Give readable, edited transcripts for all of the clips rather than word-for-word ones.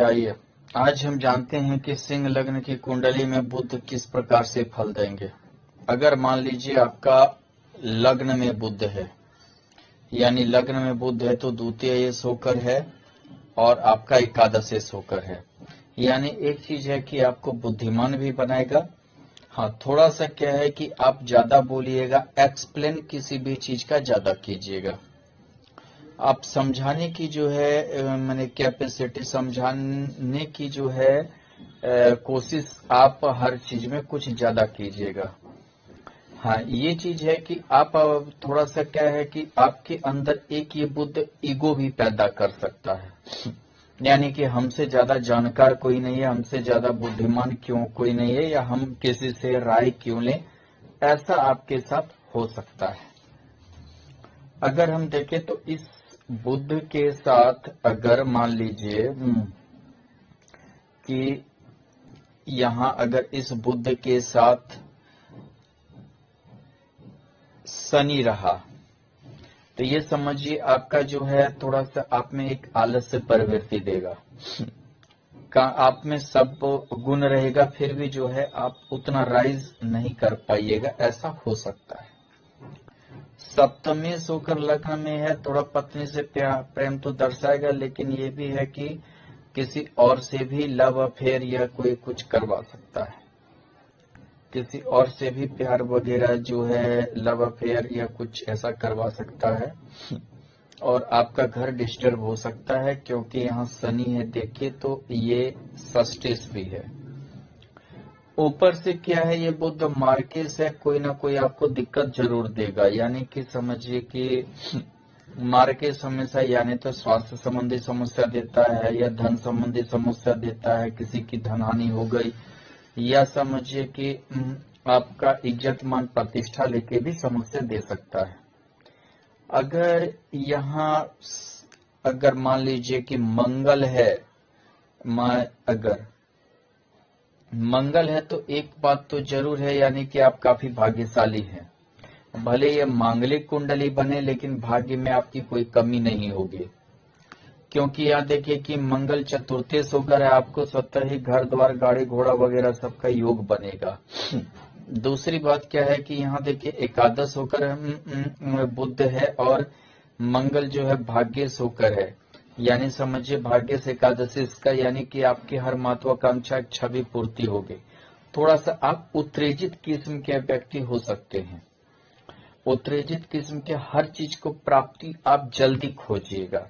आइए आज हम जानते हैं कि सिंह लग्न की कुंडली में बुध किस प्रकार से फल देंगे। अगर मान लीजिए आपका लग्न में बुध है, यानी लग्न में बुध है तो द्वितीय होकर है और आपका एकादश होकर है। यानी एक चीज है कि आपको बुद्धिमान भी बनाएगा। हाँ, थोड़ा सा क्या है कि आप ज्यादा बोलिएगा, एक्सप्लेन किसी भी चीज का ज्यादा कीजिएगा। आप समझाने की जो है मैंने कैपेसिटी, समझाने की जो है कोशिश आप हर चीज में कुछ ज्यादा कीजिएगा। हाँ, ये चीज है कि आप थोड़ा सा क्या है कि आपके अंदर एक ये बुद्ध ईगो भी पैदा कर सकता है, यानी कि हमसे ज्यादा जानकार कोई नहीं है, हमसे ज्यादा बुद्धिमान क्यों कोई नहीं है, या हम किसी से राय क्यों लें, ऐसा आपके साथ हो सकता है। अगर हम देखें तो इस बुद्ध के साथ अगर मान लीजिए कि यहाँ अगर इस बुद्ध के साथ शनि रहा तो ये समझिए आपका जो है थोड़ा सा आप में एक आलस्य प्रवृत्ति देगा। आप में सब गुण रहेगा, फिर भी जो है आप उतना राइज नहीं कर पाइएगा, ऐसा हो सकता है। सप्तमी होकर लग्न में है, थोड़ा पत्नी से प्रेम तो दर्शाएगा, लेकिन ये भी है कि किसी और से भी लव अफेयर या कोई कुछ करवा सकता है, किसी और से भी प्यार वगैरह जो है लव अफेयर या कुछ ऐसा करवा सकता है। और आपका घर डिस्टर्ब हो सकता है क्योंकि यहाँ शनि है, देखिए तो ये सस्टिस भी है। ऊपर से क्या है, ये बुध मार्केस है, कोई ना कोई आपको दिक्कत जरूर देगा। यानी कि समझिए कि मार्केस हमेशा यानी तो स्वास्थ्य संबंधी समस्या देता है, या धन संबंधी समस्या देता है, किसी की धन हानि हो गई, या समझिए कि आपका इज्जत मान प्रतिष्ठा लेके भी समस्या दे सकता है। अगर यहाँ अगर मान लीजिए कि मंगल है, अगर मंगल है तो एक बात तो जरूर है, यानी कि आप काफी भाग्यशाली हैं। भले ये मांगलिक कुंडली बने लेकिन भाग्य में आपकी कोई कमी नहीं होगी, क्योंकि यहाँ देखिए कि मंगल चतुर्थेश होकर है, आपको स्वतः ही घर द्वार गाड़ी घोड़ा वगैरह सबका योग बनेगा। दूसरी बात क्या है कि यहाँ देखिए एकादश होकर बुध है और मंगल जो है भाग्येश होकर है, यानी समझिए भाग्येश एकादशी इसका, यानी कि आपकी हर महत्वाकांक्षा इच्छा भी पूर्ति होगी। थोड़ा सा आप उत्तेजित किस्म के व्यक्ति हो सकते हैं। उत्तेजित किस्म के हर चीज को प्राप्ति आप जल्दी खोजिएगा।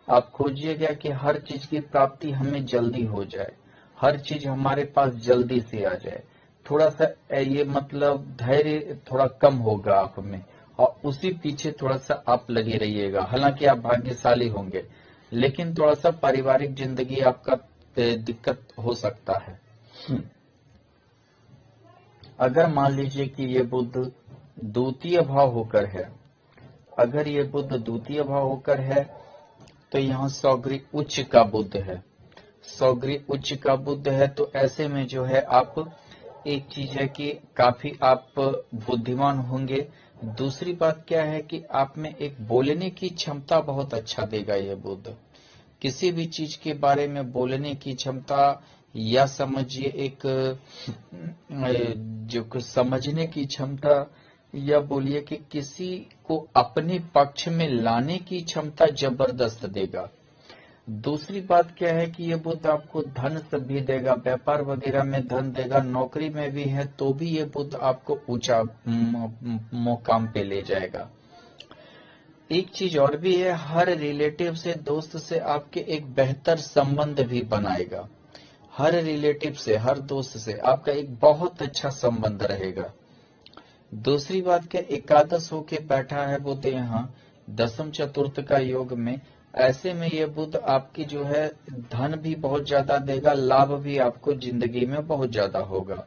आप खोजिएगा कि हर चीज की प्राप्ति हमें जल्दी हो जाए, हर चीज हमारे पास जल्दी से आ जाए। थोड़ा सा ये मतलब धैर्य थोड़ा कम होगा आप में, और उसी पीछे थोड़ा सा आप लगे रहिएगा। हालांकि आप भाग्यशाली होंगे, लेकिन थोड़ा सा पारिवारिक जिंदगी आपका दिक्कत हो सकता है। अगर मान लीजिए कि ये बुध द्वितीय भाव होकर है, अगर ये बुध द्वितीय भाव होकर है तो यहाँ सौग्री उच्च का बुध है, सौग्री उच्च का बुध है, तो ऐसे में जो है आप एक चीज है कि काफी आप बुद्धिमान होंगे। दूसरी बात क्या है कि आप में एक बोलने की क्षमता बहुत अच्छा देगा ये बुध। किसी भी चीज के बारे में बोलने की क्षमता, या समझिए एक जो कुछ समझने की क्षमता, या बोलिए कि किसी को अपने पक्ष में लाने की क्षमता जबरदस्त देगा। दूसरी बात क्या है कि ये बुध आपको धन से भी देगा, व्यापार वगैरह में धन देगा। नौकरी में भी है तो भी ये बुध आपको ऊंचा मुकाम पे ले जाएगा। एक चीज और भी है, हर रिलेटिव से, दोस्त से आपके एक बेहतर संबंध भी बनाएगा। हर रिलेटिव से, हर दोस्त से आपका एक बहुत अच्छा संबंध रहेगा। दूसरी बात क्या, एकादश होके बैठा है बुध यहाँ दसम चतुर्थ का योग में, ऐसे में ये बुध आपकी जो है धन भी बहुत ज्यादा देगा, लाभ भी आपको जिंदगी में बहुत ज्यादा होगा।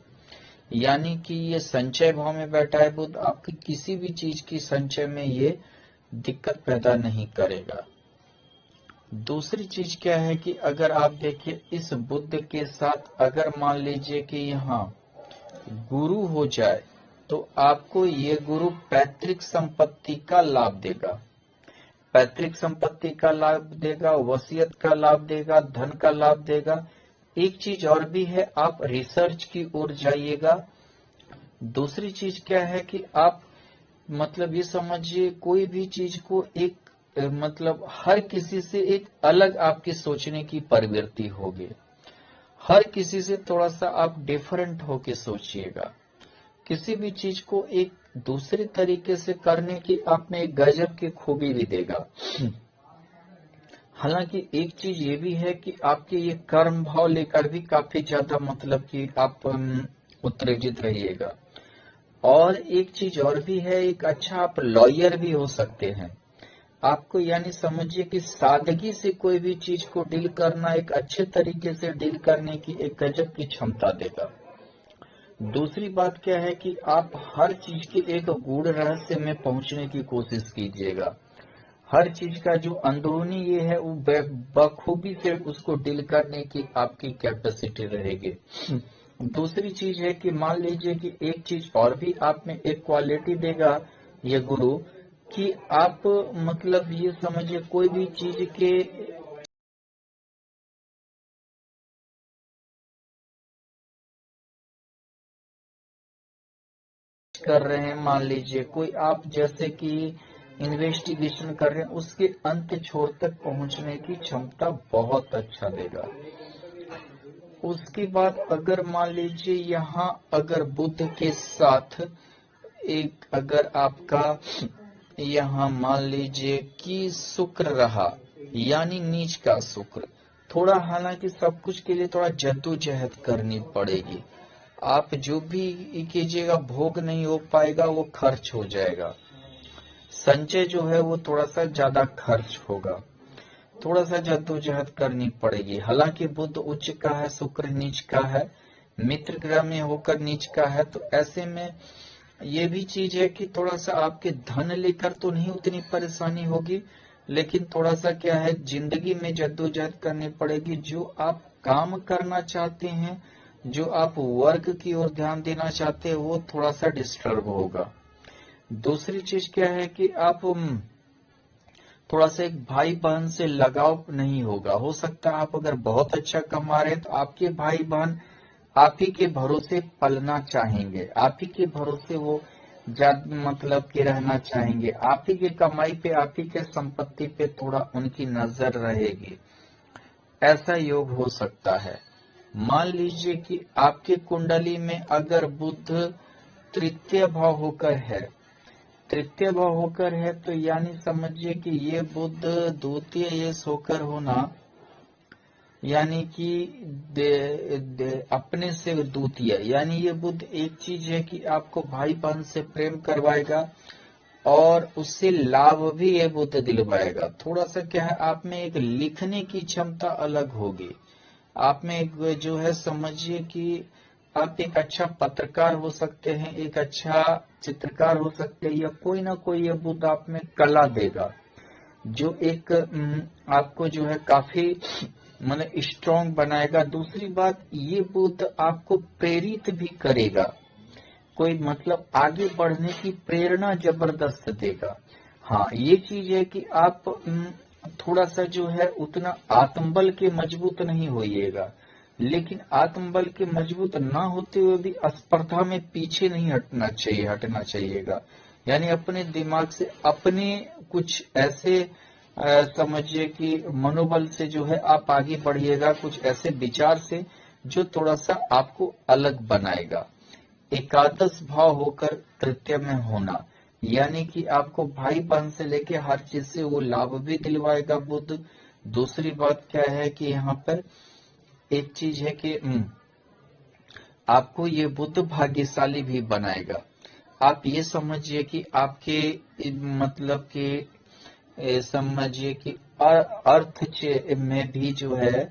यानी कि ये संचय भाव में बैठा है बुध, आपकी किसी भी चीज की संचय में ये दिक्कत पैदा नहीं करेगा। दूसरी चीज क्या है कि अगर आप देखिए इस बुध के साथ अगर मान लीजिए कि यहाँ गुरु हो जाए तो आपको ये गुरु पैतृक संपत्ति का लाभ देगा। पैतृक संपत्ति का लाभ देगा, वसीयत का लाभ देगा, धन का लाभ देगा। एक चीज और भी है, आप रिसर्च की ओर जाइएगा। दूसरी चीज क्या है कि आप मतलब ये समझिए, कोई भी चीज को एक मतलब हर किसी से एक अलग आपकी सोचने की प्रवृत्ति होगी। हर किसी से थोड़ा सा आप डिफरेंट होके सोचिएगा। किसी भी चीज को एक दूसरे तरीके से करने की आप में एक गजब की खूबी भी देगा। हालांकि एक चीज ये भी है कि आपके ये कर्म भाव लेकर भी काफी ज्यादा मतलब कि आप उत्तेजित रहिएगा। और एक चीज और भी है, एक अच्छा आप लॉयर भी हो सकते हैं। आपको यानी समझिए कि सादगी से कोई भी चीज को डील करना, एक अच्छे तरीके से डील करने की एक गजब की क्षमता देगा। दूसरी बात क्या है कि आप हर चीज के एक गूढ़ रहस्य में पहुंचने की कोशिश कीजिएगा। हर चीज का जो अंदरूनी ये है वो बखूबी से उसको डील करने की आपकी कैपेसिटी रहेगी। दूसरी चीज है कि मान लीजिए कि एक चीज और भी आप में एक क्वालिटी देगा ये गुरु, कि आप मतलब ये समझिए कोई भी चीज के कर रहे हैं, मान लीजिए कोई आप जैसे कि इन्वेस्टिगेशन कर रहे हैं, उसके अंत छोर तक पहुंचने की क्षमता बहुत अच्छा देगा। उसके बाद अगर मान लीजिए यहाँ अगर बुध के साथ एक अगर आपका यहाँ मान लीजिए कि शुक्र रहा, यानी नीच का शुक्र, थोड़ा हालांकि सब कुछ के लिए थोड़ा जद्दोजहद करनी पड़ेगी। आप जो भी कीजिएगा भोग नहीं हो पाएगा, वो खर्च हो जाएगा। संचय जो है वो थोड़ा सा ज्यादा खर्च होगा, थोड़ा सा जद्दोजहद करनी पड़ेगी। हालांकि बुध उच्च का है, शुक्र नीच का है, मित्र ग्रह में होकर नीच का है, तो ऐसे में ये भी चीज है कि थोड़ा सा आपके धन लेकर तो नहीं उतनी परेशानी होगी, लेकिन थोड़ा सा क्या है, जिंदगी में जद्दोजहद करनी पड़ेगी। जो आप काम करना चाहते हैं, जो आप वर्क की ओर ध्यान देना चाहते हैं, वो थोड़ा सा डिस्टर्ब होगा। दूसरी चीज क्या है कि आप थोड़ा सा एक भाई बहन से लगाव नहीं होगा। हो सकता है आप अगर बहुत अच्छा कमा रहे हैं तो आपके भाई बहन आप ही के भरोसे पलना चाहेंगे, आप ही के भरोसे वो मतलब के रहना चाहेंगे। आप ही के कमाई पे, आप ही के संपत्ति पे थोड़ा उनकी नजर रहेगी। ऐसा योग हो सकता है। मान लीजिए कि आपके कुंडली में अगर बुध तृतीय भाव होकर है, तृतीय भाव होकर है, तो यानी समझिए कि ये बुध द्वितीय ये होकर होना, यानी कि अपने से द्वितीय, यानी ये बुध एक चीज है कि आपको भाई बहन से प्रेम करवाएगा और उससे लाभ भी ये बुध दिलवाएगा। थोड़ा सा क्या है, आप में एक लिखने की क्षमता अलग होगी। आप में एक जो है समझिए कि आप एक अच्छा पत्रकार हो सकते हैं, एक अच्छा चित्रकार हो सकते हैं, या कोई ना कोई ये बुध आप में कला देगा जो एक आपको जो है काफी मतलब स्ट्रॉन्ग बनाएगा। दूसरी बात, ये बुध आपको प्रेरित भी करेगा, कोई मतलब आगे बढ़ने की प्रेरणा जबरदस्त देगा। हाँ, ये चीज है कि आप थोड़ा सा जो है उतना आत्मबल के मजबूत नहीं होइएगा, लेकिन आत्मबल के मजबूत ना होते हुए भी स्पर्धा में पीछे नहीं हटना चाहिएगा। यानी अपने दिमाग से अपने कुछ ऐसे समझिए कि मनोबल से जो है आप आगे बढ़िएगा, कुछ ऐसे विचार से जो थोड़ा सा आपको अलग बनाएगा। एकादश भाव होकर तृतीय में होना, यानी कि आपको भाई बहन से लेके हर चीज से वो लाभ भी दिलवाएगा बुध। दूसरी बात क्या है कि यहाँ पर एक चीज है कि आपको ये बुध भाग्यशाली भी बनाएगा। आप ये समझिए कि आपके मतलब कि समझिए कि अर्थ में भी जो है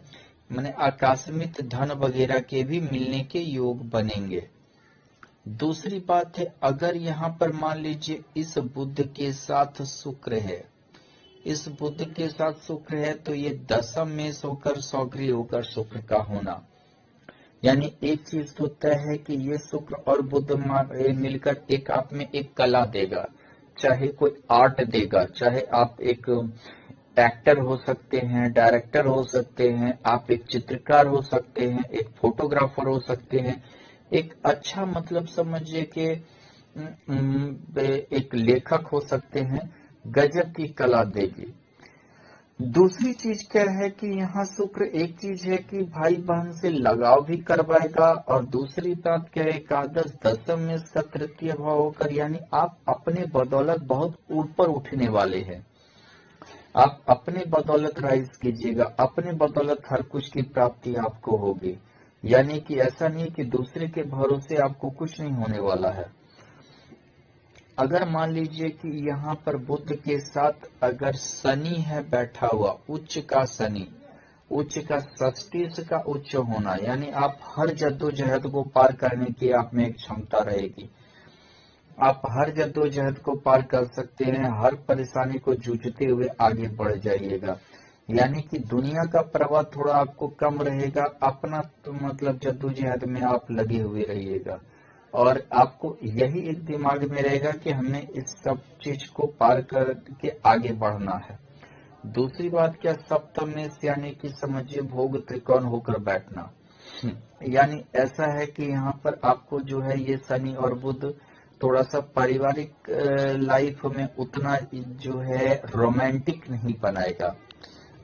माने आकस्मिक धन वगैरह के भी मिलने के योग बनेंगे। दूसरी बात है, अगर यहाँ पर मान लीजिए इस बुध के साथ शुक्र है, इस बुध के साथ शुक्र है, तो ये दशम में होकर सौग्री होकर शुक्र का होना, यानी एक चीज तो तय है कि ये शुक्र और बुध मिलकर एक आप में एक कला देगा। चाहे कोई आर्ट देगा, चाहे आप एक एक्टर हो सकते हैं, डायरेक्टर हो सकते हैं, आप एक चित्रकार हो सकते हैं, एक फोटोग्राफर हो सकते हैं, एक अच्छा मतलब समझिए कि एक लेखक हो सकते हैं, गजब की कला देगी। दूसरी चीज क्या है कि यहाँ शुक्र एक चीज है कि भाई बहन से लगाव भी करवाएगा, और दूसरी बात क्या है, एकादश दशम में इसका तृतीय भाव होकर, यानी आप अपने बदौलत बहुत ऊपर उठने वाले हैं। आप अपने बदौलत राइज कीजिएगा, अपने बदौलत हर कुछ की प्राप्ति आपको होगी। यानी कि ऐसा नहीं कि दूसरे के भरोसे आपको कुछ नहीं होने वाला है। अगर मान लीजिए कि यहाँ पर बुध के साथ अगर शनि है बैठा हुआ, उच्च का शनि, उच्च का षष्ठी का उच्च होना, यानी आप हर जद्दोजहद को पार करने की आप में एक क्षमता रहेगी। आप हर जद्दोजहद को पार कर सकते हैं, हर परेशानी को जूझते हुए आगे बढ़ जाइएगा। यानी कि दुनिया का प्रवाह थोड़ा आपको कम रहेगा, अपना तो मतलब जद्दोजहद में आप लगे हुए रहिएगा, और आपको यही एक दिमाग में रहेगा कि हमें इस सब चीज को पार करके आगे बढ़ना है। दूसरी बात क्या, सप्तम में यानी कि समझिए भोग त्रिकोण होकर बैठना, यानी ऐसा है कि यहाँ पर आपको जो है ये शनि और बुध थोड़ा सा पारिवारिक लाइफ में उतना जो है रोमांटिक नहीं बनाएगा।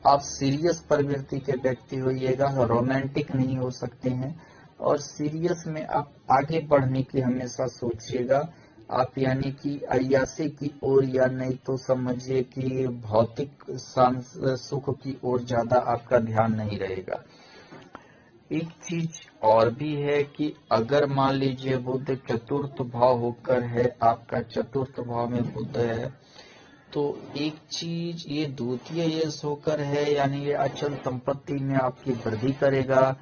आप सीरियस प्रवृत्ति के व्यक्ति होइएगा, रोमांटिक नहीं हो सकते हैं, और सीरियस में आप आगे बढ़ने की हमेशा सोचिएगा। आप यानी कि अय्यासी की ओर, या नहीं तो समझिए कि भौतिक सुख की ओर ज्यादा आपका ध्यान नहीं रहेगा। एक चीज और भी है कि अगर मान लीजिए बुध चतुर्थ भाव होकर है, आपका चतुर्थ भाव में बुध है, तो एक चीज ये द्वितीय यश होकर है, यानी ये अचल संपत्ति में आपकी वृद्धि करेगा।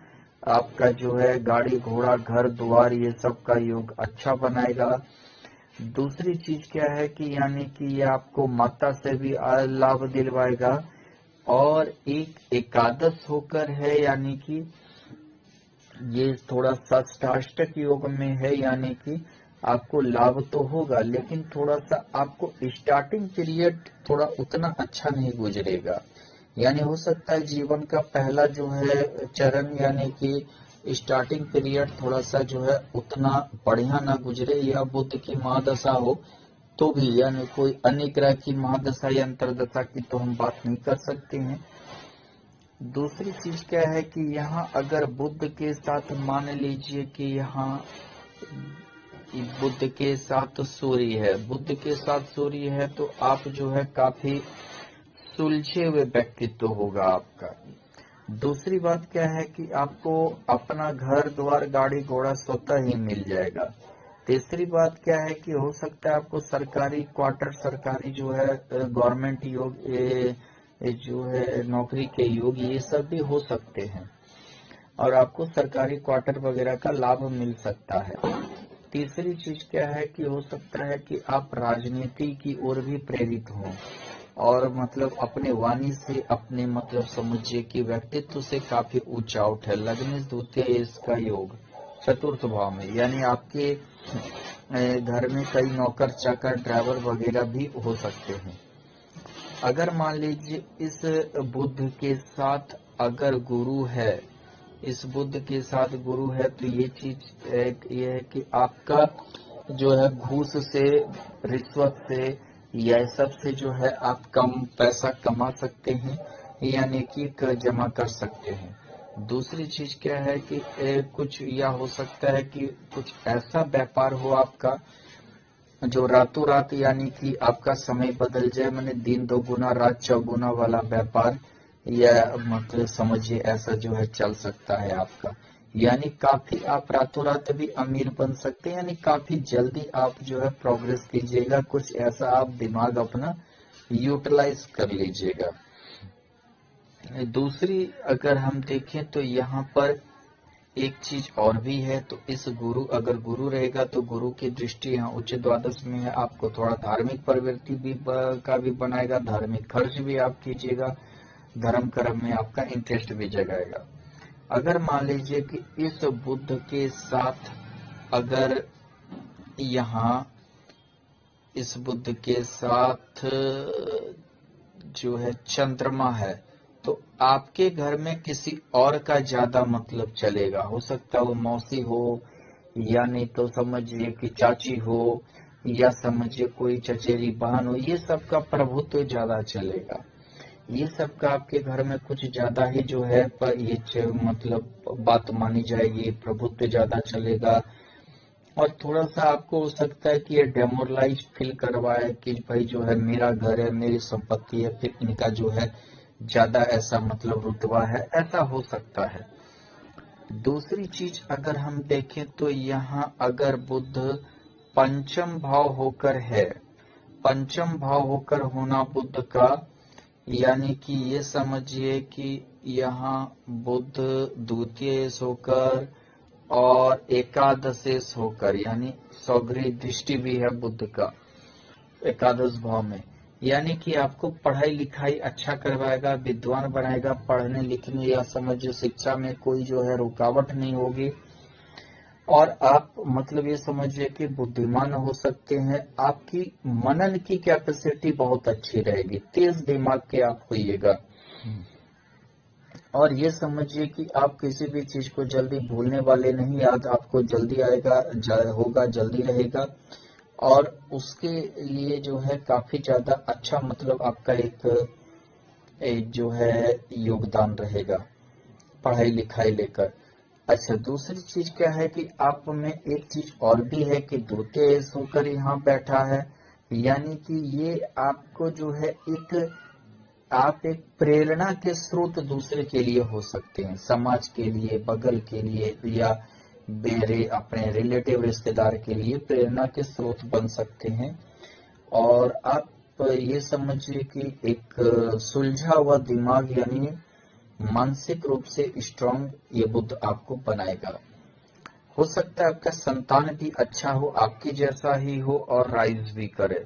आपका जो है गाड़ी घोड़ा घर द्वार ये सब का योग अच्छा बनाएगा। दूसरी चीज क्या है कि यानी कि ये आपको माता से भी लाभ दिलवाएगा, और एक एकादश होकर है, यानी कि ये थोड़ा षष्ठाष्टक योग में है, यानी कि आपको लाभ तो होगा, लेकिन थोड़ा सा आपको स्टार्टिंग पीरियड थोड़ा उतना अच्छा नहीं गुजरेगा। यानी हो सकता है जीवन का पहला जो है चरण, यानी कि स्टार्टिंग पीरियड थोड़ा सा जो है उतना बढ़िया ना गुजरे, या बुध की महादशा हो तो भी, यानी कोई अन्य ग्रह की महादशा या अंतरदशा की तो हम बात नहीं कर सकते हैं। दूसरी चीज क्या है कि यहाँ अगर बुध के साथ मान लीजिए कि यहाँ बुध के साथ सूर्य है, बुध के साथ सूर्य है, तो आप जो है काफी सुलझे हुए व्यक्तित्व होगा आपका। दूसरी बात क्या है कि आपको अपना घर द्वार गाड़ी घोड़ा स्वतः ही मिल जाएगा। तीसरी बात क्या है कि हो सकता है आपको सरकारी क्वार्टर, सरकारी जो है गवर्नमेंट योग, ये जो है नौकरी के योग, ये सब भी हो सकते हैं, और आपको सरकारी क्वार्टर वगैरह का लाभ मिल सकता है। तीसरी चीज क्या है कि हो सकता है कि आप राजनीति की ओर भी प्रेरित हों, और मतलब अपने वाणी से, अपने मतलब समझिए कि व्यक्तित्व से काफी ऊंचा उठे। लग्न द्वितीय इसका योग चतुर्थ भाव में, यानी आपके घर में कई नौकर चाकर ड्राइवर वगैरह भी हो सकते हैं। अगर मान लीजिए इस बुध के साथ अगर गुरु है, इस बुध के साथ गुरु है, तो ये चीज ये है कि आपका जो है घूस से, रिश्वत से, यह सब से जो है आप कम पैसा कमा सकते हैं, यानी कि जमा कर सकते हैं। दूसरी चीज क्या है कि कुछ या हो सकता है कि कुछ ऐसा व्यापार हो आपका जो रातों रात, यानी कि आपका समय बदल जाए, मैंने दिन दोगुना रात चौगुना वाला व्यापार, या मतलब समझिए ऐसा जो है चल सकता है आपका। यानी काफी आप रातों रात भी अमीर बन सकते हैं, यानी काफी जल्दी आप जो है प्रोग्रेस कीजिएगा। कुछ ऐसा आप दिमाग अपना यूटिलाइज कर लीजिएगा। दूसरी अगर हम देखें तो यहाँ पर एक चीज और भी है, तो इस गुरु, अगर गुरु रहेगा तो गुरु की दृष्टि यहाँ उच्च द्वादश में है, आपको थोड़ा धार्मिक प्रवृत्ति भी का भी बनाएगा, धार्मिक खर्च भी आप कीजिएगा, धर्म कर्म में आपका इंटरेस्ट भी जगाएगा। अगर मान लीजिए कि इस बुध के साथ अगर यहाँ इस बुध के साथ जो है चंद्रमा है, तो आपके घर में किसी और का ज्यादा मतलब चलेगा। हो सकता है वो मौसी हो, या नहीं तो समझिए कि चाची हो, या समझिए कोई चचेरी बहन हो, ये सब का प्रभुत्व ज्यादा चलेगा। ये सब का आपके घर में कुछ ज्यादा ही जो है पर ये मतलब बात मानी जाएगी, प्रभुत्व ज्यादा चलेगा। और थोड़ा सा आपको हो सकता है कि ये डेमोरलाइज फील करवाए कि भाई जो है मेरा घर है, मेरी संपत्ति है, फिर इनका जो है ज्यादा ऐसा मतलब रुतबा है, ऐसा हो सकता है। दूसरी चीज अगर हम देखें तो यहाँ अगर बुध पंचम भाव होकर है, पंचम भाव होकर होना बुध का, यानी कि ये समझिए कि यहाँ बुध द्वितीय होकर और एकादशेश होकर, यानी सौगरी दृष्टि भी है बुध का एकादश भाव में, यानी कि आपको पढ़ाई लिखाई अच्छा करवाएगा, विद्वान बनाएगा, पढ़ने लिखने या समझिए शिक्षा में कोई जो है रुकावट नहीं होगी, और आप मतलब ये समझिए कि बुद्धिमान हो सकते हैं। आपकी मनन की कैपेसिटी बहुत अच्छी रहेगी, तेज दिमाग के आप होइएगा, और ये समझिए कि आप किसी भी चीज को जल्दी भूलने वाले नहीं, याद आपको जल्दी आएगा, होगा, जल्दी रहेगा, और उसके लिए जो है काफी ज्यादा अच्छा मतलब आपका एक जो है योगदान रहेगा पढ़ाई लिखाई लेकर। अच्छा, दूसरी चीज क्या है कि आप में एक चीज और भी है कि द्वितीय होकर यहाँ बैठा है, यानी कि ये आपको जो है आप एक प्रेरणा के स्रोत दूसरे के लिए हो सकते हैं, समाज के लिए, बगल के लिए, या मेरे अपने रिलेटिव रिश्तेदार के लिए प्रेरणा के स्रोत बन सकते हैं। और आप ये समझिए कि एक सुलझा हुआ दिमाग यानी मानसिक रूप से स्ट्रांग ये बुध आपको बनाएगा। हो सकता है आपका संतान भी अच्छा हो, आपकी जैसा ही हो और राइज भी करे।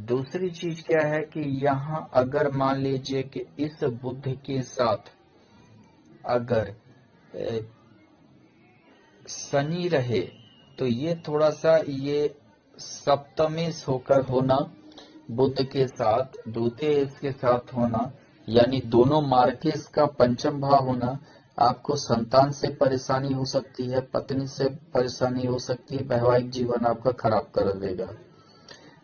दूसरी चीज क्या है कि यहाँ अगर मान लीजिए कि इस बुध के साथ अगर शनि रहे, तो ये थोड़ा सा ये सप्तमेश होकर होना, बुध के साथ द्वितीय के साथ होना, यानी दोनों मार्केश का पंचम भाव होना, आपको संतान से परेशानी हो सकती है, पत्नी से परेशानी हो सकती है, वैवाहिक जीवन आपका खराब कर देगा,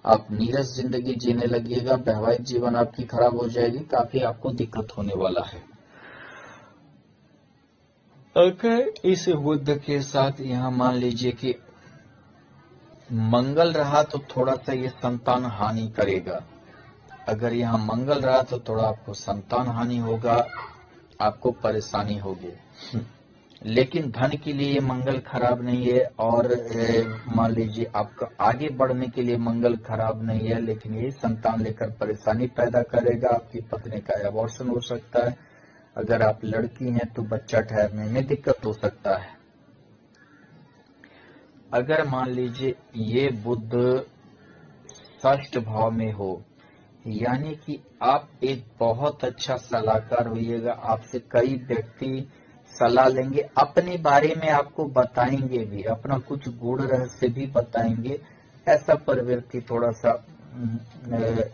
आप नीरस जिंदगी जीने लगिएगा, वैवाहिक जीवन आपकी खराब हो जाएगी, काफी आपको दिक्कत होने वाला है। अगर इस बुध के साथ यहाँ मान लीजिए कि मंगल रहा तो थोड़ा सा ये संतान हानि करेगा। अगर यहाँ मंगल रहा तो थोड़ा आपको संतान हानि होगा, आपको परेशानी होगी, लेकिन धन के लिए ये मंगल खराब नहीं है, और मान लीजिए आपका आगे बढ़ने के लिए मंगल खराब नहीं है, लेकिन ये संतान लेकर परेशानी पैदा करेगा। आपकी पत्नी का अबॉर्शन हो सकता है, अगर आप लड़की हैं तो बच्चा ठहरने में दिक्कत हो सकता है। अगर मान लीजिए ये बुध षष्ठ भाव में हो, यानी कि आप एक बहुत अच्छा सलाहकार होइएगा, आपसे कई व्यक्ति सलाह लेंगे, अपने बारे में आपको बताएंगे भी, अपना कुछ गुण रहस्य भी बताएंगे, ऐसा प्रवृत्ति थोड़ा सा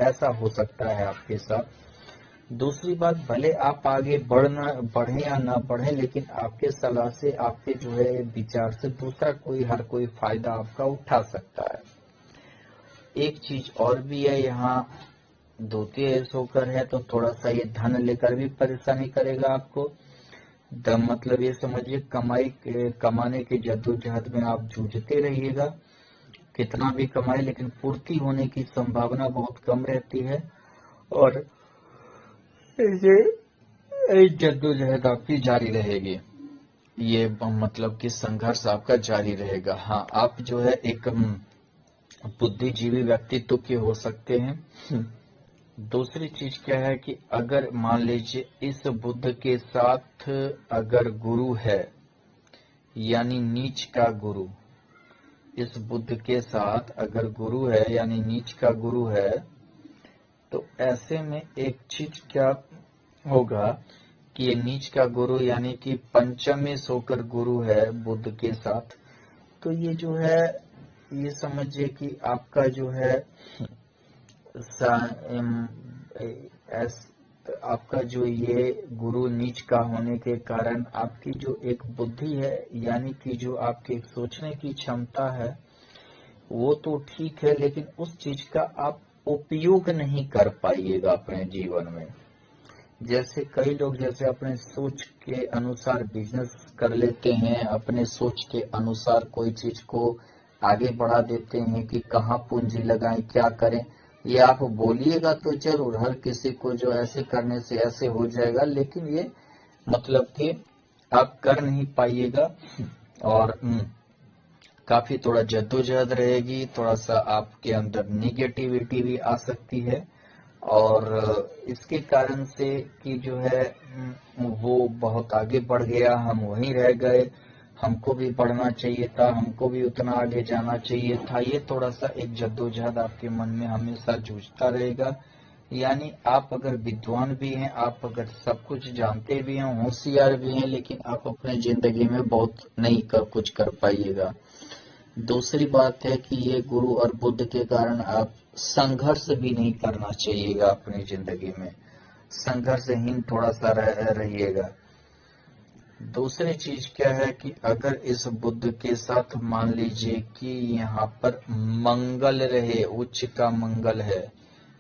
ऐसा हो सकता है आपके साथ। दूसरी बात, भले आप आगे बढ़े या ना बढ़े, लेकिन आपके सलाह से, आपके जो है विचार से दूसरा कोई हर कोई फायदा आपका उठा सकता है। एक चीज और भी है, यहाँ द्वितीय होकर है तो थोड़ा सा ये धन लेकर भी परेशानी करेगा आपको। मतलब ये समझिए कमाने की जद्दोजहद में आप जूझते रहिएगा, कितना भी कमाए लेकिन पूर्ति होने की संभावना बहुत कम रहती है, और ये जद्दोजहद आपकी जारी रहेगी, ये मतलब कि संघर्ष आपका जारी रहेगा। हाँ, आप जो है एक बुद्धिजीवी व्यक्तित्व के हो सकते हैं। दूसरी चीज क्या है कि अगर मान लीजिए इस बुध के साथ अगर गुरु है, यानी नीच का गुरु, इस बुध के साथ अगर गुरु है यानी नीच का गुरु है, तो ऐसे में एक चीज क्या होगा कि ये नीच का गुरु यानी कि पंचमेश होकर गुरु है बुध के साथ, तो ये जो है ये समझिए कि आपका जो है आपका जो ये गुरु नीच का होने के कारण आपकी जो एक बुद्धि है, यानी कि जो आपके सोचने की क्षमता है, वो तो ठीक है, लेकिन उस चीज का आप उपयोग नहीं कर पाइएगा अपने जीवन में। जैसे कई लोग जैसे अपने सोच के अनुसार बिजनेस कर लेते हैं, अपने सोच के अनुसार कोई चीज को आगे बढ़ा देते हैं कि कहाँ पूंजी लगाएं, क्या करें। ये आप बोलिएगा तो जरूर हर किसी को जो ऐसे करने से ऐसे हो जाएगा, लेकिन ये मतलब कि आप कर नहीं पाइएगा। और काफी थोड़ा जद्दोजहद रहेगी, थोड़ा सा आपके अंदर निगेटिविटी भी आ सकती है। और इसके कारण से कि जो है वो बहुत आगे बढ़ गया, हम वहीं रह गए, हमको भी बढ़ना चाहिए था, हमको भी उतना आगे जाना चाहिए था। ये थोड़ा सा एक जद्दोजहद आपके मन में हमेशा जूझता रहेगा। यानी आप अगर विद्वान भी हैं, आप अगर सब कुछ जानते भी हैं, होशियार भी हैं, लेकिन आप अपने जिंदगी में बहुत नहीं कुछ कर पाइएगा। दूसरी बात है कि ये गुरु और बुद्ध के कारण आप संघर्ष भी नहीं करना चाहिएगा अपनी जिंदगी में, संघर्षहीन थोड़ा सा रहिएगा। दूसरी चीज क्या है कि अगर इस बुद्ध के साथ मान लीजिए कि यहाँ पर मंगल रहे, उच्च का मंगल है,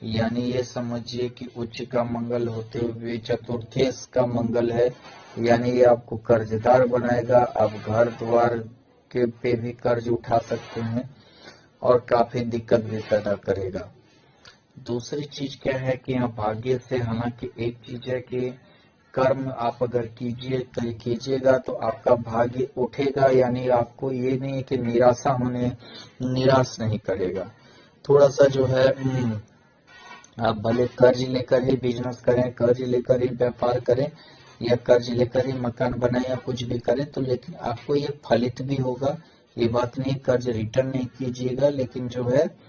यानी ये समझिए कि उच्च का मंगल होते हुए चतुर्थेश का मंगल है, यानी ये आपको कर्जदार बनाएगा, आप घर द्वार के पे भी कर्ज उठा सकते हैं और काफी दिक्कत भी पैदा करेगा। दूसरी चीज क्या है कि यहाँ भाग्य से, हालांकि एक चीज है कि कर्म आप अगर कीजिएगा तो आपका भाग्य उठेगा, यानी आपको ये नहीं है कि निराश नहीं करेगा। थोड़ा सा जो है आप भले कर्ज लेकर ही बिजनेस करें, कर्ज लेकर ही व्यापार करें, या कर्ज लेकर ही मकान बनाए, या कुछ भी करें, तो लेकिन आपको ये फलित भी होगा। ये बात नहीं कर्ज रिटर्न नहीं कीजिएगा, लेकिन जो है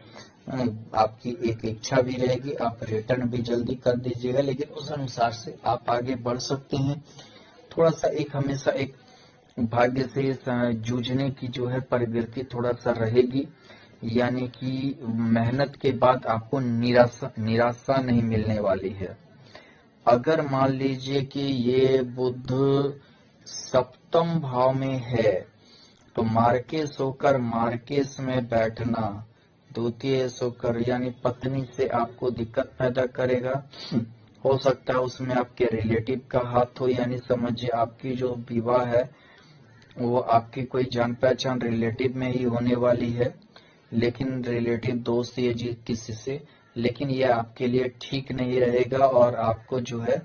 आपकी एक इच्छा भी रहेगी, आप रिटर्न भी जल्दी कर दीजिएगा, लेकिन उस अनुसार से आप आगे बढ़ सकते हैं। थोड़ा सा एक हमेशा एक भाग्य से जूझने की जो है प्रवृत्ति थोड़ा सा रहेगी, यानी कि मेहनत के बाद आपको निराशा नहीं मिलने वाली है। अगर मान लीजिए कि ये बुध सप्तम भाव में है, तो मार्केस होकर मार्केस में बैठना, द्वितीय होकर यानी पत्नी से आपको दिक्कत पैदा करेगा। हो सकता है उसमें आपके रिलेटिव का हाथ हो, यानी समझिए आपकी जो विवाह है वो आपकी कोई जान पहचान रिलेटिव में ही होने वाली है, लेकिन रिलेटिव दोस्त या जी किसी से, लेकिन ये आपके लिए ठीक नहीं रहेगा। और आपको जो है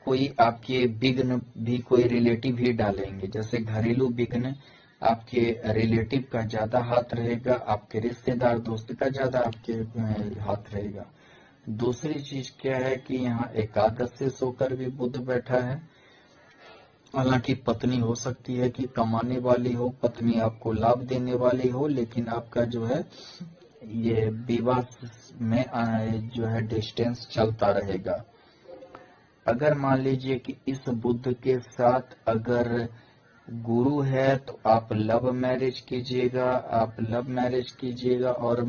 कोई आपके विघ्न भी कोई रिलेटिव ही डालेंगे, जैसे घरेलू विघ्न आपके रिलेटिव का ज्यादा हाथ रहेगा, आपके रिश्तेदार दोस्त का ज्यादा आपके हाथ रहेगा। दूसरी चीज क्या है कि यहाँ एकादश से सोकर भी बुध बैठा है। हालांकि पत्नी हो सकती है कि कमाने वाली हो, पत्नी आपको लाभ देने वाली हो, लेकिन आपका जो है ये विवाह में जो है डिस्टेंस चलता रहेगा। अगर मान लीजिए कि इस बुद्ध के साथ अगर गुरु है तो आप लव मैरिज कीजिएगा, और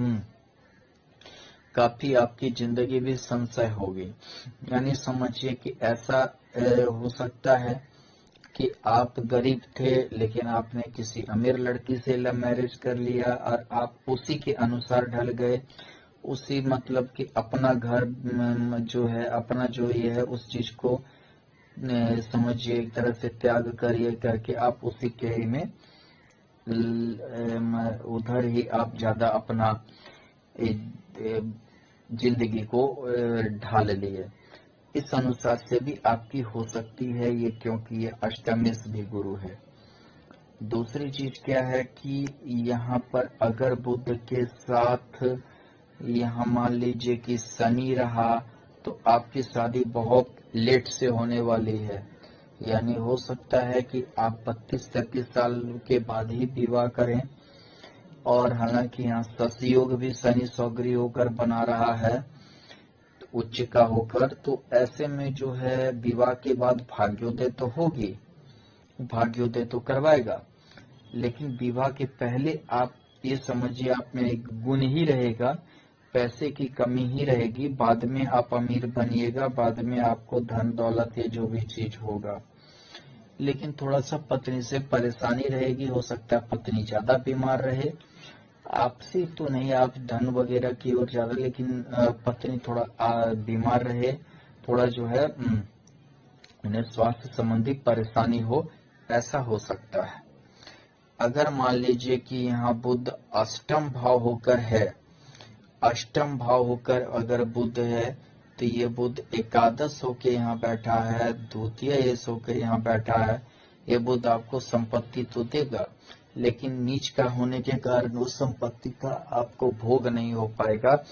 काफी आपकी जिंदगी भी संशय होगी। यानी समझिए कि ऐसा हो सकता है कि आप गरीब थे, लेकिन आपने किसी अमीर लड़की से लव मैरिज कर लिया और आप उसी के अनुसार ढल गए, उसी मतलब कि अपना घर जो है, अपना जो ये है उस चीज को समझिए एक तरह से त्याग करिए करके आप उसी के में उधर ही आप ज्यादा अपना जिंदगी को ढाल लिए। इस अनुसार से भी आपकी हो सकती है ये, क्योंकि ये अष्टमेश भी गुरु है। दूसरी चीज क्या है कि यहाँ पर अगर बुध के साथ यहाँ मान लीजिए कि शनि रहा, तो आपकी शादी बहुत लेट से होने वाली है। यानी हो सकता है कि आप 32-33 साल के बाद ही विवाह करें। और हालांकि यहाँ शशि योग भी शनि सौगरी होकर बना रहा है उच्च का होकर, तो ऐसे में जो है विवाह के बाद भाग्योदय तो होगी, भाग्योदय तो करवाएगा, लेकिन विवाह के पहले आप ये समझिए आप में एक गुण ही रहेगा, पैसे की कमी ही रहेगी, बाद में आप अमीर बनिएगा, बाद में आपको धन दौलत ये जो भी चीज होगा। लेकिन थोड़ा सा पत्नी से परेशानी रहेगी, हो सकता है पत्नी ज्यादा बीमार रहे, आपसे तो नहीं, आप धन वगैरह की ओर ज्यादा, लेकिन पत्नी थोड़ा बीमार रहे, थोड़ा जो है उन्हें स्वास्थ्य संबंधी परेशानी हो, ऐसा हो सकता है। अगर मान लीजिए कि यहाँ बुध अष्टम भाव होकर है, अष्टम भाव होकर अगर बुध है, तो ये बुध एकादश होकर यहाँ बैठा है, द्वितीय एस होकर यहाँ बैठा है, ये बुध आपको संपत्ति तो देगा, लेकिन नीच का होने के कारण उस संपत्ति का आपको भोग नहीं हो पाएगा,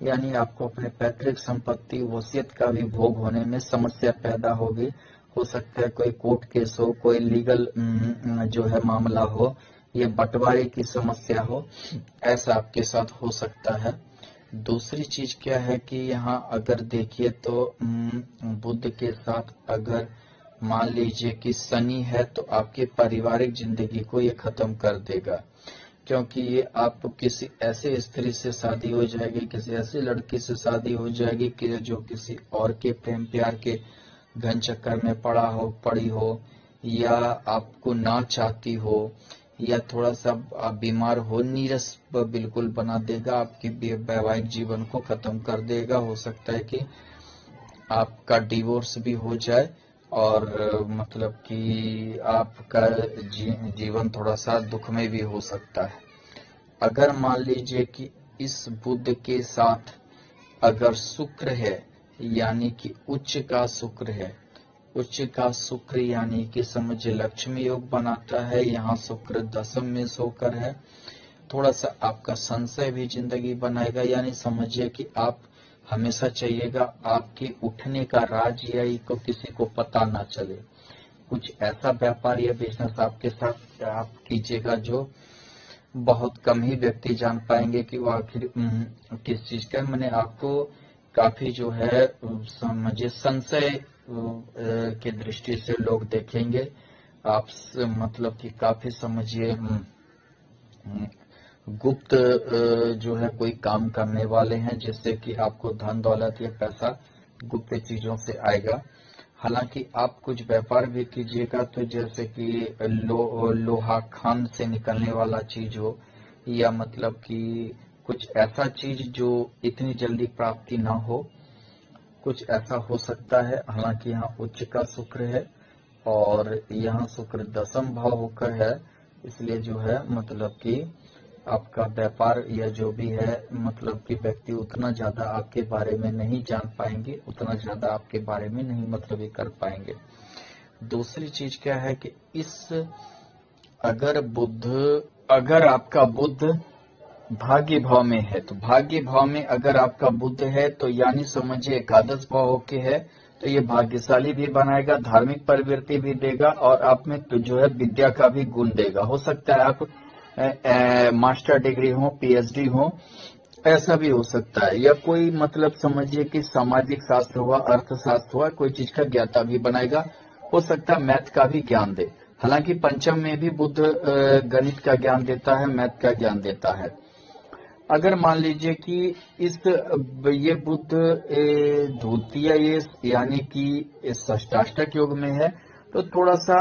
यानी आपको अपने पैतृक संपत्ति वसीयत का भी भोग होने में समस्या पैदा होगी। हो सकता है कोई कोर्ट केस हो, कोई लीगल जो है मामला हो, ये बंटवारे की समस्या हो, ऐसा आपके साथ हो सकता है। दूसरी चीज क्या है कि यहाँ अगर देखिए तो बुध के साथ अगर मान लीजिए कि शनि है, तो आपके पारिवारिक जिंदगी को ये खत्म कर देगा, क्योंकि ये आप किसी ऐसे स्त्री से शादी हो जाएगी, किसी ऐसी लड़की से शादी हो जाएगी कि जो किसी और के प्रेम प्यार के घन चक्कर में पड़ी हो, या आपको ना चाहती हो, या थोड़ा सा बीमार हो, नीरस बिल्कुल बना देगा, आपके वैवाहिक जीवन को खत्म कर देगा। हो सकता है कि आपका डिवोर्स भी हो जाए, और मतलब कि आपका जीवन थोड़ा सा दुख में भी हो सकता है। अगर मान लीजिए कि इस बुध के साथ अगर शुक्र है, यानी कि उच्च का शुक्र है, उच्च का शुक्र यानी कि समझिए लक्ष्मी योग बनाता है, यहाँ शुक्र दशम में सोकर है, थोड़ा सा आपका संशय भी जिंदगी बनाएगा, यानी समझिए कि आप हमेशा चाहिएगा आपके उठने का राज या को किसी को पता ना चले। कुछ ऐसा व्यापार या बिजनेस आपके साथ आप कीजिएगा जो बहुत कम ही व्यक्ति जान पाएंगे कि वो आखिर किस चीज का। मैंने आपको काफी जो है समझिए संशय के दृष्टि से लोग देखेंगे, आप मतलब कि काफी समझिए गुप्त जो है कोई काम करने वाले हैं, जिससे कि आपको धन दौलत या पैसा गुप्त चीजों से आएगा। हालांकि आप कुछ व्यापार भी कीजिएगा तो जैसे कि लोहा खान से निकलने वाला चीज हो, या मतलब कि कुछ ऐसा चीज जो इतनी जल्दी प्राप्ति ना हो, कुछ ऐसा हो सकता है। हालांकि यहाँ उच्च का शुक्र है और यहाँ शुक्र दशम भाव होकर है, इसलिए जो है मतलब कि आपका व्यापार या जो भी है मतलब कि व्यक्ति उतना ज्यादा आपके बारे में नहीं जान पाएंगे, उतना ज्यादा आपके बारे में नहीं मतलब ये कर पाएंगे। दूसरी चीज क्या है कि इस अगर आपका बुध भाग्य भाव में है, तो भाग्य भाव में अगर आपका बुध है तो यानी समझिए एकादश भाव होके है, तो ये भाग्यशाली भी बनाएगा, धार्मिक प्रवृत्ति भी देगा, और आप में तो जो है विद्या का भी गुण देगा। हो सकता है आप मास्टर डिग्री हो, पीएचडी हो, ऐसा भी हो सकता है, या कोई मतलब समझिए कि सामाजिक शास्त्र हुआ, अर्थशास्त्र हुआ, कोई चीज का ज्ञाता भी बनाएगा। हो सकता है मैथ का भी ज्ञान दे, हालांकि पंचम में भी बुध गणित का ज्ञान देता है, मैथ का ज्ञान देता है। अगर मान लीजिए कि ये बुध द्वितीय यानी कि षष्टाष्टक योग में है, तो थोड़ा सा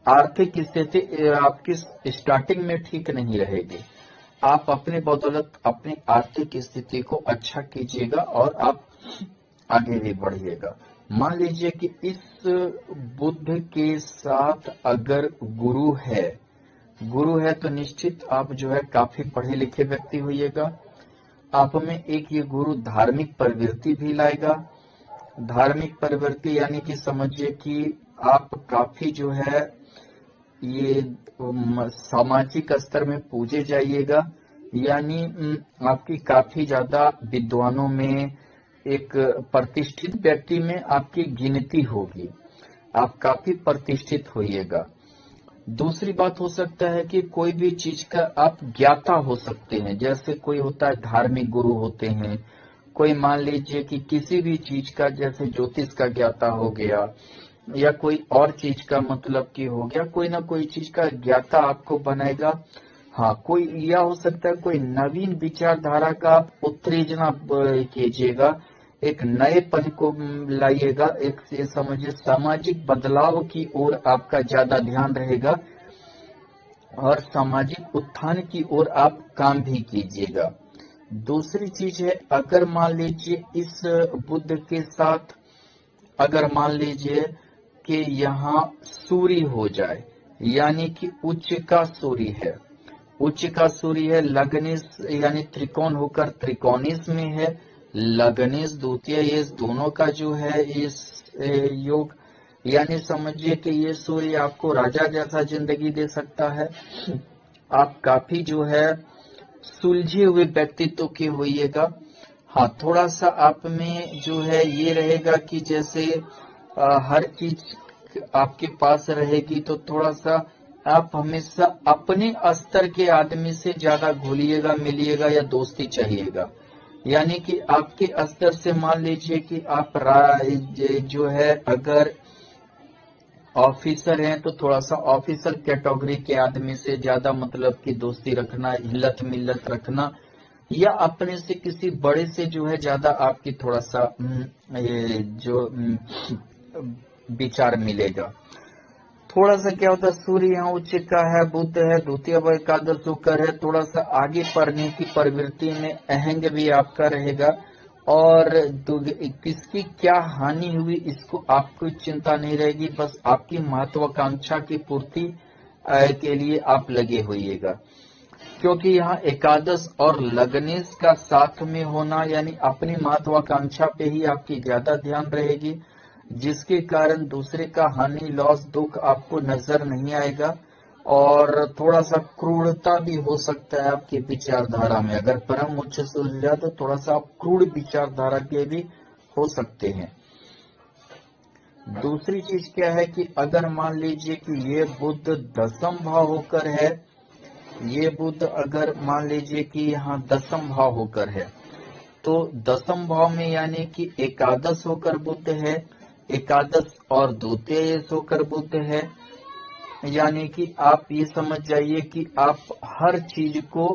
आर्थिक स्थिति आपकी स्टार्टिंग में ठीक नहीं रहेगी। आप अपने बदौलत अपनी आर्थिक स्थिति को अच्छा कीजिएगा और आप आगे भी बढ़िएगा। मान लीजिए कि इस बुध के साथ अगर गुरु है तो निश्चित आप जो है काफी पढ़े लिखे व्यक्ति होइएगा। आप में एक ये गुरु धार्मिक प्रवृत्ति भी लाएगा। धार्मिक प्रवृत्ति यानी कि समझिए कि आप काफी जो है ये सामाजिक स्तर में पूजे जाइएगा, यानी आपकी काफी ज्यादा विद्वानों में, एक प्रतिष्ठित व्यक्ति में आपकी गिनती होगी, आप काफी प्रतिष्ठित होइएगा। दूसरी बात हो सकता है कि कोई भी चीज का आप ज्ञाता हो सकते हैं, जैसे कोई होता है धार्मिक गुरु होते हैं, कोई मान लीजिए कि किसी भी चीज का जैसे ज्योतिष का ज्ञाता हो गया, या कोई और चीज का मतलब कि हो गया, कोई ना कोई चीज का ज्ञाता आपको बनेगा। हाँ, कोई यह हो सकता है कोई नवीन विचारधारा का आप उत्तेजना कीजिएगा, एक नएपन को लाइएगा, एक से समझिए सामाजिक बदलाव की ओर आपका ज्यादा ध्यान रहेगा और सामाजिक उत्थान की ओर आप काम भी कीजिएगा। दूसरी चीज है, अगर मान लीजिए इस बुध के साथ अगर मान लीजिए कि यहाँ सूर्य हो जाए, यानी कि उच्च का सूर्य है, उच्च का सूर्य है, लग्नेश यानी त्रिकोण होकर त्रिकोणीस में है, लग्नेश द्वितीय, ये दोनों का जो है इस योग, यानी समझिए कि ये सूर्य आपको राजा जैसा जिंदगी दे सकता है। आप काफी जो है सुलझे हुए व्यक्तित्व के होइएगा। हाँ, थोड़ा सा आप में जो है ये रहेगा कि जैसे हर चीज आपके पास रहेगी तो थोड़ा सा आप हमेशा अपने स्तर के आदमी से ज्यादा घुलिएगा, मिलिएगा या दोस्ती चाहिएगा। यानी कि आपके स्तर से मान लीजिए कि आप जो है अगर ऑफिसर हैं तो थोड़ा सा ऑफिसर कैटेगरी के आदमी से ज्यादा मतलब कि दोस्ती रखना, हिलत मिलत रखना, या अपने से किसी बड़े से जो है ज्यादा आपकी थोड़ा सा ये जो विचार मिलेगा। थोड़ा सा क्या होता है, सूर्य यहाँ उच्च का है, बुध है, द्वितीय व एकादश होकर है, थोड़ा सा आगे पढ़ने की प्रवृत्ति में अहंग भी आपका रहेगा और किसकी क्या हानि हुई इसको आपको चिंता नहीं रहेगी, बस आपकी महत्वाकांक्षा की पूर्ति के लिए आप लगे होइएगा। क्योंकि यहाँ एकादश और लग्नेश का साथ में होना, यानी अपनी महत्वाकांक्षा पे ही आपकी ज्यादा ध्यान रहेगी, जिसके कारण दूसरे का हानि, लॉस, दुख आपको नजर नहीं आएगा और थोड़ा सा क्रूरता भी हो सकता है आपकी विचारधारा में। अगर परम उच्च से उलझ जाए तो थोड़ा सा आप क्रूर विचारधारा के भी हो सकते हैं। दूसरी चीज क्या है कि अगर मान लीजिए कि ये बुध दसम भाव होकर है, ये बुध अगर मान लीजिए कि यहाँ दसम भाव होकर है तो दसम भाव में यानी कि एकादश होकर बुध है, एकादश और द्वितीय होकर बुध है, यानी कि आप ये समझ जाइए कि आप हर चीज को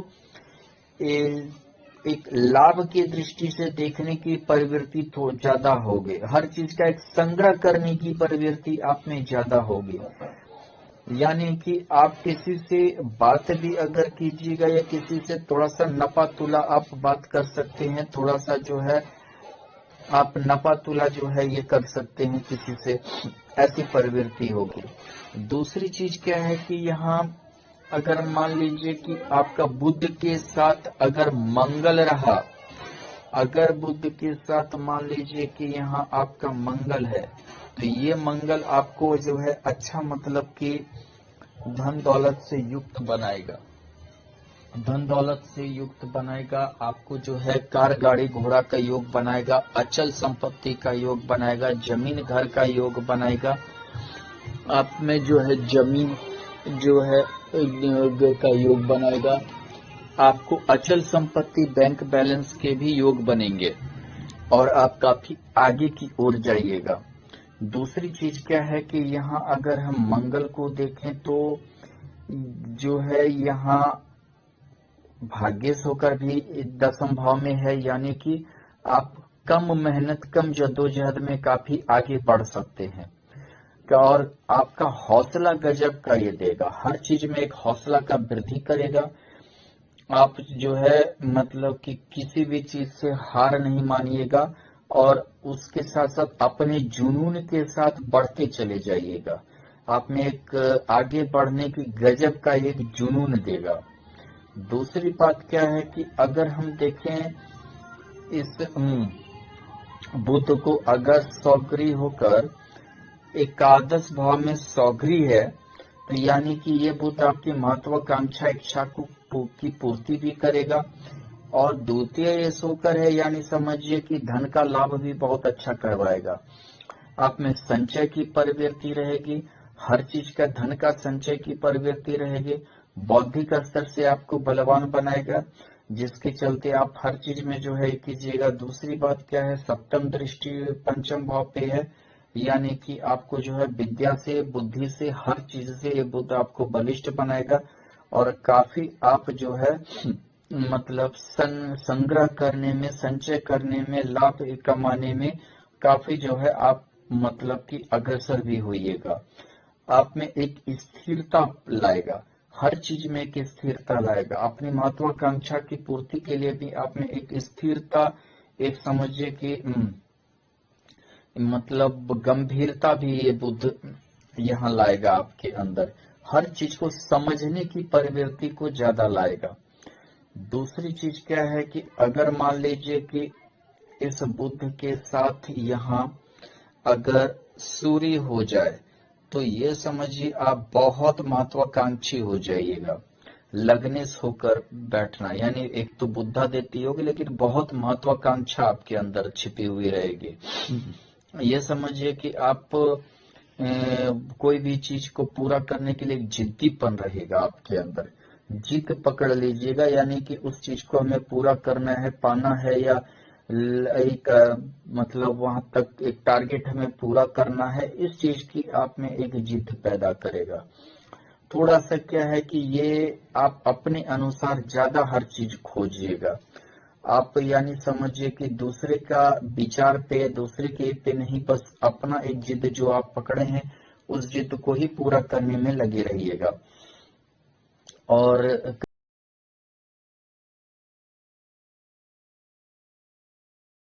एक लाभ की दृष्टि से देखने की प्रवृत्ति तो ज्यादा होगी, हर चीज का एक संग्रह करने की प्रवृत्ति आप में ज्यादा होगी। यानी कि आप किसी से बात भी अगर कीजिएगा या किसी से थोड़ा सा नपा तुला आप बात कर सकते हैं, थोड़ा सा जो है आप नपा तुला जो है ये कर सकते हैं किसी से, ऐसी प्रवृत्ति होगी। दूसरी चीज क्या है कि यहाँ अगर मान लीजिए कि आपका बुध के साथ अगर मंगल रहा, अगर बुध के साथ मान लीजिए कि यहाँ आपका मंगल है तो ये मंगल आपको जो है अच्छा मतलब कि धन दौलत से युक्त बनाएगा, धन दौलत से युक्त बनाएगा, आपको जो है कार गाड़ी घोड़ा का योग बनाएगा, अचल संपत्ति का योग बनाएगा, जमीन घर का योग बनाएगा, आप में जो है जमीन जो है का योग बनाएगा, आपको अचल संपत्ति बैंक बैलेंस के भी योग बनेंगे और आप काफी आगे की ओर जाइएगा। दूसरी चीज क्या है कि यहाँ अगर हम मंगल को देखें तो जो है यहाँ भाग्यश होकर भी दसम भाव में है, यानी कि आप कम मेहनत कम जद्दोजहद में काफी आगे बढ़ सकते हैं और आपका हौसला गजब का ये देगा, हर चीज में एक हौसला का वृद्धि करेगा। आप जो है मतलब कि किसी भी चीज से हार नहीं मानिएगा और उसके साथ साथ अपने जुनून के साथ बढ़ते चले जाइएगा, आप में एक आगे बढ़ने की गजब का एक जुनून देगा। दूसरी बात क्या है कि अगर हम देखें इस बुध को अगर सौगरी होकर एकादश भाव में सौगरी है तो यानी कि ये बुध आपकी महत्वाकांक्षा इच्छा की पूर्ति भी करेगा और द्वितीय ये होकर है, यानी समझिए कि धन का लाभ भी बहुत अच्छा करवाएगा, आप में संचय की प्रवृत्ति रहेगी, हर चीज का धन का संचय की प्रवृत्ति रहेगी, बौद्धिक स्तर से आपको बलवान बनाएगा, जिसके चलते आप हर चीज में जो है कीजिएगा। दूसरी बात क्या है, सप्तम दृष्टि पंचम भाव पे है, यानी कि आपको जो है विद्या से बुद्धि से हर चीज से ये बुध आपको बलिष्ठ बनाएगा और काफी आप जो है मतलब संग्रह करने में, संचय करने में, लाभ कमाने में काफी जो है आप मतलब कि अग्रसर भी होइएगा। आप में एक स्थिरता लाएगा, हर चीज में एक स्थिरता लाएगा। अपनी महत्वाकांक्षा की पूर्ति के लिए भी आप में एक स्थिरता, एक समझिए कि मतलब गंभीरता भी ये बुद्ध यहाँ लाएगा आपके अंदर। हर चीज को समझने की प्रवृत्ति को ज्यादा लाएगा। दूसरी चीज क्या है कि अगर मान लीजिए कि इस बुद्ध के साथ यहाँ अगर सूर्य हो जाए तो ये समझिए आप बहुत महत्वाकांक्षी हो जाइएगा। लगनेस होकर बैठना, यानी एक तो बुद्धा देती होगी लेकिन बहुत महत्वाकांक्षा आपके अंदर छिपी हुई रहेगी। ये समझिए कि आप कोई भी चीज को पूरा करने के लिए जिद्दीपन रहेगा आपके अंदर। जिद पकड़ लीजिएगा, यानी कि उस चीज को हमें पूरा करना है, पाना है, या एक मतलब वहां तक एक टारगेट हमें पूरा करना है। इस चीज की आप में एक जिद पैदा करेगा। थोड़ा सा क्या है कि ये आप अपने अनुसार ज्यादा हर चीज खोजिएगा। आप यानी समझिए कि दूसरे का विचार पे, दूसरे के पे नहीं, बस अपना एक जिद जो आप पकड़े हैं उस जिद को ही पूरा करने में लगे रहिएगा। और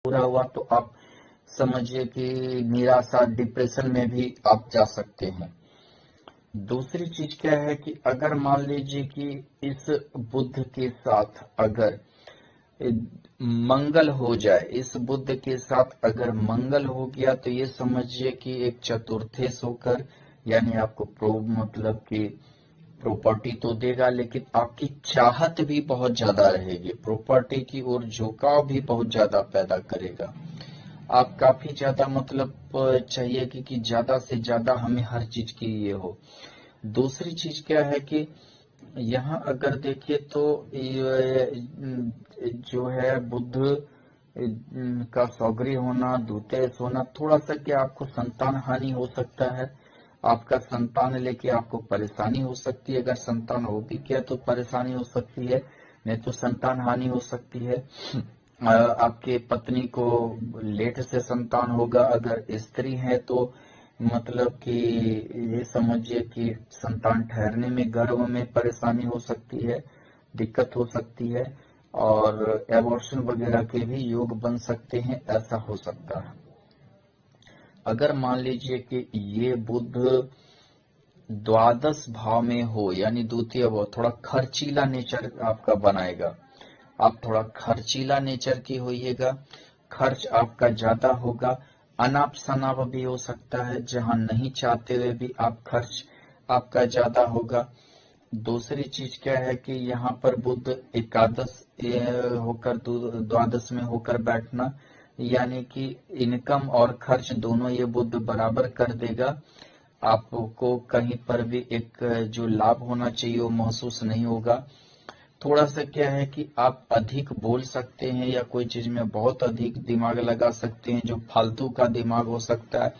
पूरा हुआ तो आप समझिए कि निराशा, डिप्रेशन में भी आप जा सकते हैं। दूसरी चीज क्या है कि अगर मान लीजिए कि इस बुद्ध के साथ अगर मंगल हो जाए, इस बुद्ध के साथ अगर मंगल हो गया तो ये समझिए कि एक चतुर्थेश होकर, यानी आपको मतलब कि प्रॉपर्टी तो देगा लेकिन आपकी चाहत भी बहुत ज्यादा रहेगी, प्रॉपर्टी की ओर झुकाव भी बहुत ज्यादा पैदा करेगा। आप काफी ज्यादा मतलब चाहिए कि ज्यादा से ज्यादा हमें हर चीज की ये हो। दूसरी चीज क्या है कि यहाँ अगर देखिए तो जो है बुद्ध का सौगरी होना, दूतेश होना, थोड़ा सा क्या आपको संतान हानि हो सकता है। आपका संतान लेके आपको परेशानी हो सकती है। अगर संतान हो भी गया तो परेशानी हो सकती है, नहीं तो संतान हानि हो सकती है। आपके पत्नी को लेट से संतान होगा। अगर स्त्री है तो मतलब कि ये समझिए कि संतान ठहरने में, गर्भ में परेशानी हो सकती है, दिक्कत हो सकती है, और एबॉर्शन वगैरह के भी योग बन सकते हैं, ऐसा हो सकता है। अगर मान लीजिए कि ये बुद्ध द्वादश भाव में हो, यानी द्वितीय भाव, थोड़ा खर्चीला नेचर आपका बनाएगा। आप थोड़ा खर्चीला नेचर की होइएगा, खर्च आपका ज्यादा होगा। अनाप शनाप भी हो सकता है, जहां नहीं चाहते हुए भी आप खर्च आपका ज्यादा होगा। दूसरी चीज क्या है कि यहाँ पर बुद्ध एकादश होकर द्वादश में होकर बैठना, यानी कि इनकम और खर्च दोनों ये बुद्ध बराबर कर देगा। आपको कहीं पर भी एक जो लाभ होना चाहिए वो महसूस नहीं होगा। थोड़ा सा क्या है कि आप अधिक बोल सकते हैं या कोई चीज में बहुत अधिक दिमाग लगा सकते हैं, जो फालतू का दिमाग हो सकता है।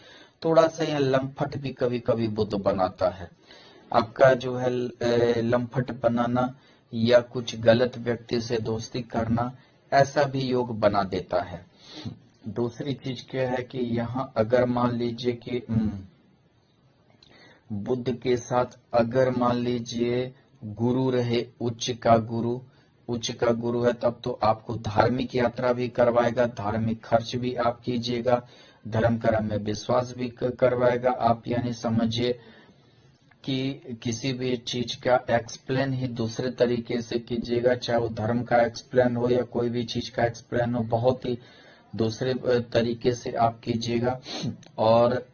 थोड़ा सा यह लम्पट भी कभी कभी बुद्ध बनाता है। आपका जो है लम्पट बनाना या कुछ गलत व्यक्ति से दोस्ती करना, ऐसा भी योग बना देता है। दूसरी चीज क्या है कि यहाँ अगर मान लीजिए कि बुद्ध के साथ अगर मान लीजिए गुरु रहे, उच्च का गुरु है, तब तो आपको धार्मिक यात्रा भी करवाएगा, धार्मिक खर्च भी आप कीजिएगा, धर्म कर्म में विश्वास भी करवाएगा। आप यानी समझिए कि किसी भी चीज का एक्सप्लेन ही दूसरे तरीके से कीजिएगा, चाहे वो धर्म का एक्सप्लेन हो या कोई भी चीज का एक्सप्लेन हो, बहुत ही दूसरे तरीके से आप कीजिएगा। और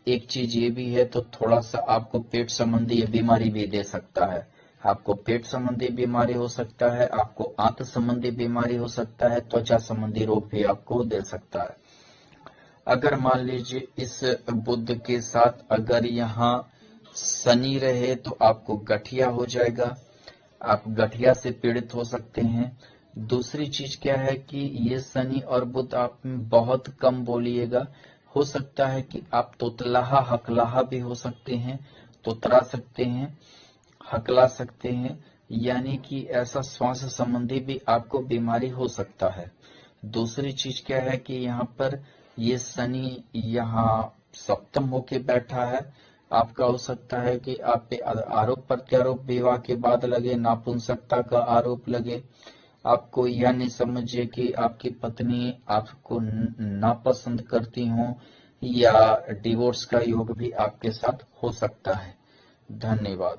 एक चीज ये भी है, तो थोड़ा सा आपको पेट संबंधी बीमारी भी दे सकता है। आपको पेट संबंधी बीमारी हो सकता है, आपको आंत संबंधी बीमारी हो सकता है, त्वचा संबंधी रोग भी आपको दे सकता है। अगर मान लीजिए इस बुद्ध के साथ अगर यहाँ शनि रहे तो आपको गठिया हो जाएगा, आप गठिया से पीड़ित हो सकते हैं। दूसरी चीज क्या है कि ये शनि और बुध आप बहुत कम बोलिएगा। हो सकता है कि आप तोतलाहा हकलाहा भी हो सकते हैं, तोतरा सकते हैं। हकला सकते हैं, यानी कि ऐसा श्वास संबंधी भी आपको बीमारी हो सकता है। दूसरी चीज क्या है कि यहाँ पर ये शनि यहाँ सप्तम होके बैठा है। आपका हो सकता है कि आप पे आरोप प्रत्यारोप विवाह के बाद लगे, नापुंसकता का आरोप लगे। आपको यह नहीं समझिए कि आपकी पत्नी आपको नापसंद करती हो, या डिवोर्स का योग भी आपके साथ हो सकता है। धन्यवाद।